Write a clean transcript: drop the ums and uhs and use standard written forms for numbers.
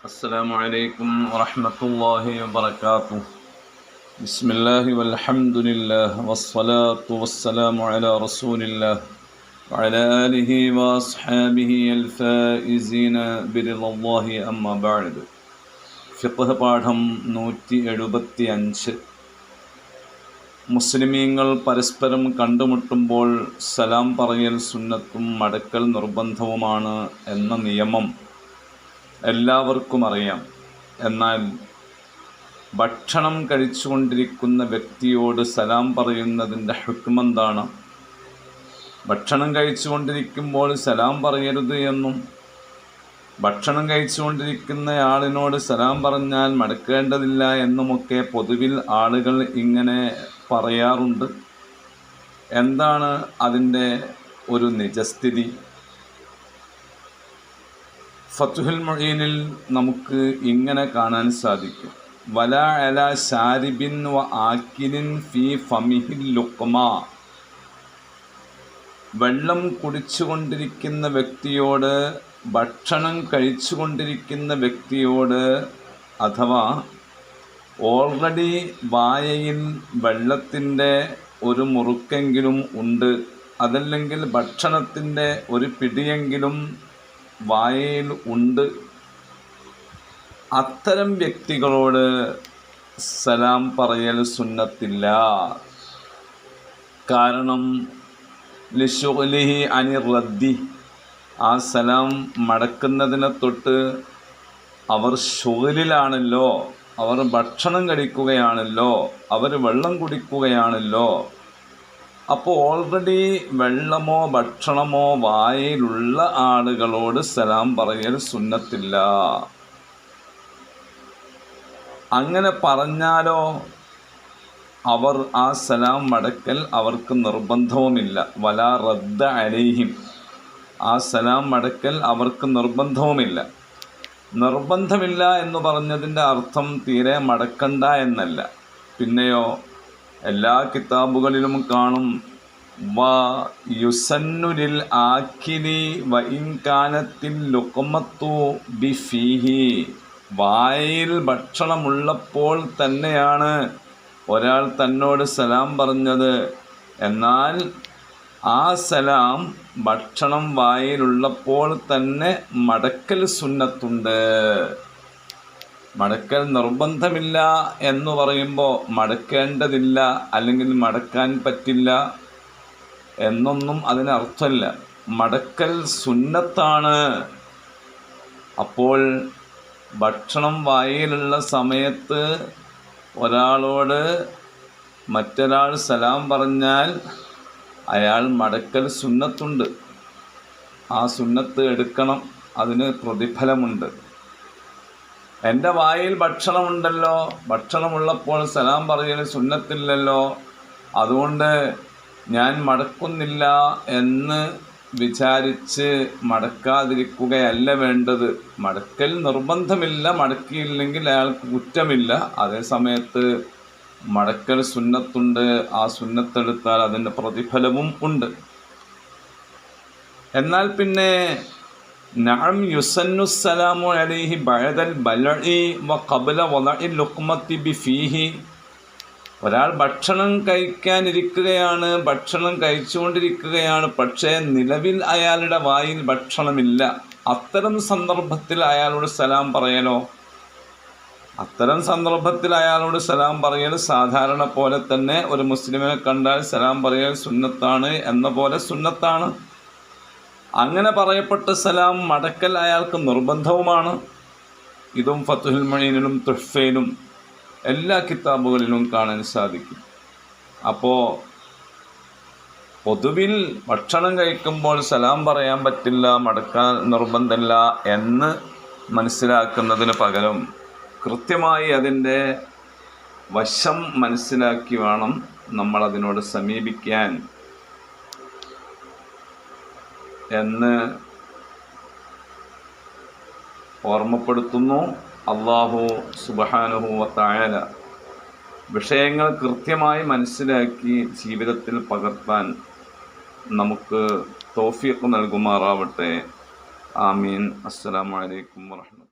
السلام عليكم ورحمة الله وبركاته. بسم الله والحمد لله والصلاة والسلام على رسول الله وعلى آله وأصحابه الفائزين برضا الله أما بعد. ഫിഖ്ഹ് പാഠം 175. മുസ്ലിമീങ്ങൾ പരസ്പരം കണ്ടുമുട്ടുമ്പോൾ സലാം പറയൽ സുന്നത്തും മടക്കൽ നിർബന്ധവുമാണ് എന്ന നിയമം എല്ലാവർക്കും അറിയാം. എന്നാൽ ഭക്ഷണം കഴിച്ചുകൊണ്ടിരിക്കുന്ന വ്യക്തിയോട് സലാം പറയുന്നതിൻ്റെ ഹുക്മെന്താണ്? ഭക്ഷണം കഴിച്ചുകൊണ്ടിരിക്കുമ്പോൾ സലാം പറയരുത് എന്നും ഭക്ഷണം കഴിച്ചുകൊണ്ടിരിക്കുന്ന ആളിനോട് സലാം പറഞ്ഞാൽ മടക്കേണ്ടതില്ല എന്നുമൊക്കെ പൊതുവിൽ ആളുകൾ ഇങ്ങനെ പറയാറുണ്ട്. എന്താണ് അതിൻ്റെ ഒരു നിജസ്ഥിതി? ഫത്ഹുൽ മുഈനിൽ നമുക്ക് ഇങ്ങനെ കാണാൻ സാധിക്കും. വലാ അലാ ശാരിബിൻ വ ആക്കിലിൻ ഫീ ഫമിഹിൽ ലുഖ്മ. വെള്ളം കുടിച്ചുകൊണ്ടിരിക്കുന്ന വ്യക്തിയോട്, ഭക്ഷണം കഴിച്ചുകൊണ്ടിരിക്കുന്ന വ്യക്തിയോട്, അഥവാ ഓൾറെഡി വായയിൽ വെള്ളത്തിൻ്റെ ഒരു മുറുക്കെങ്കിലും ഉണ്ട്, അതല്ലെങ്കിൽ ഭക്ഷണത്തിൻ്റെ ഒരു പിടിയെങ്കിലും വായയിൽ ഉണ്ട്, അത്തരം വ്യക്തികളോട് സലാം പറയൽ സുന്നത്തില്ല. കാരണം ലിശുഗ്ലിഹി അനി റദ്ദി, ആ സലാം മടക്കുന്നതിനെ തൊട്ട് അവർ ശുഗ്ലിലാണല്ലോ, അവർ ഭക്ഷണം കഴിക്കുകയാണല്ലോ, അവർ വെള്ളം കുടിക്കുകയാണല്ലോ. അപ്പോൾ ഓൾറെഡി വെള്ളമോ ഭക്ഷണമോ വായിലുള്ള ആളുകളോട് സലാം പറയൽ സുന്നത്തില്ല. അങ്ങനെ പറഞ്ഞാലോ അവർ ആ സലാം മടക്കൽ അവർക്ക് നിർബന്ധവുമില്ല. വലാ റദ്ദ അലൈഹിം, ആ സലാം മടക്കൽ അവർക്ക് നിർബന്ധവുമില്ല. നിർബന്ധമില്ല എന്ന് പറഞ്ഞതിൻ്റെ അർത്ഥം തീരെ മടക്കണ്ട എന്നല്ല. പിന്നെയോ എല്ലാ കിതാബുകളിലും കാണും വ യുസന്നു ലിൽ ആക്കിലി വ ഇൻ കാനത്തിൽ ലുഖ്മത്തു ബിഫീഹി. വായിൽ ഭക്ഷണമുള്ളപ്പോൾ തന്നെയാണ് ഒരാൾ തന്നോട് സലാം പറഞ്ഞത്, എന്നാൽ ആ സലാം ഭക്ഷണം വായിലുള്ളപ്പോൾ തന്നെ മടക്കൽ സുന്നത്തുണ്ട്. മടക്കൽ നിർബന്ധമില്ല എന്ന് പറയുമ്പോൾ മടക്കേണ്ടതില്ല അല്ലെങ്കിൽ മടക്കാൻ പറ്റില്ല എന്നൊന്നും അതിനർത്ഥമില്ല. മടക്കൽ സുന്നത്താണ്. അപ്പോൾ ഭക്ഷണം വായിലുള്ള സമയത്ത് ഒരാളോട് മറ്റൊരാൾ സലാം പറഞ്ഞാൽ അയാൾ മടക്കൽ സുന്നത്തുണ്ട്. ആ സുന്നത്ത് എടുക്കണം, അതിന് പ്രതിഫലമുണ്ട്. എൻ്റെ വായിൽ ഭക്ഷണമുണ്ടല്ലോ, ഭക്ഷണമുള്ളപ്പോൾ സലാം പറയൽ സുന്നത്തില്ലല്ലോ, അതുകൊണ്ട് ഞാൻ മടക്കുന്നില്ല എന്ന് വിചാരിച്ച് മടക്കാതിരിക്കുകയല്ല വേണ്ടത്. മടക്കൽ നിർബന്ധമില്ല, മടക്കിയില്ലെങ്കിൽ അയാൾക്ക് കുറ്റമില്ല. അതേ സമയത്ത് മടക്കൽ സുന്നത്തുണ്ട്, ആ സുന്നത്തെടുത്താൽ അതിൻ്റെ പ്രതിഫലവും ഉണ്ട്. എന്നാൽ പിന്നെ നഅം യുസന്നു സലാമു അലൈഹി ബഅദൽ ബലഇ വ ഖബ്ല വളഇൽ ലുഖ്മത്തി ബിഫീഹി. ഒരാൾ ഭക്ഷണം കഴിക്കാനിരിക്കുകയാണ്, ഭക്ഷണം കഴിച്ചുകൊണ്ടിരിക്കുകയാണ്, പക്ഷേ നിലവിൽ അയാളുടെ വായിൽ ഭക്ഷണമില്ല. അത്തരം സന്ദർഭത്തിൽ അയാളോട് സലാം പറയലോ? അത്തരം സന്ദർഭത്തിൽ അയാളോട് സലാം പറയൽ സാധാരണ പോലെ തന്നെ ഒരു മുസ്ലിമിനെ കണ്ടാൽ സലാം പറയൽ സുന്നത്താണ് എന്ന പോലെ സുന്നത്താണ്. അങ്ങനെ പറയപ്പെട്ട സലാം മടക്കൽ അയാൾക്ക് നിർബന്ധവുമാണ്. ഇതും ഫത്ഹുൽ മുഈനിലും തുഹ്ഫയിലും എല്ലാ കിതാബുകളിലും കാണാൻ സാധിക്കും. അപ്പോൾ പൊതുവിൽ ഭക്ഷണം കഴിക്കുമ്പോൾ സലാം പറയാൻ പറ്റില്ല, മടക്കാൻ നിർബന്ധമില്ല എന്ന് മനസ്സിലാക്കുന്നതിന് പകരം കൃത്യമായി അതിൻ്റെ വശം മനസ്സിലാക്കി വേണം നമ്മളതിനോട് സമീപിക്കാൻ എന്ന് ഓർമ്മപ്പെടുത്തുന്നു. അല്ലാഹു സുബ്ഹാനഹു വ തആല വിഷയങ്ങൾ കൃത്യമായി മനസ്സിലാക്കി ജീവിതത്തിൽ പകർത്താൻ നമുക്ക് തൗഫീഖ് നൽകുമാറാവട്ടെ. ആമീൻ. അസ്സലാമു അലൈക്കും വറഹ്മത്തുള്ളാഹി.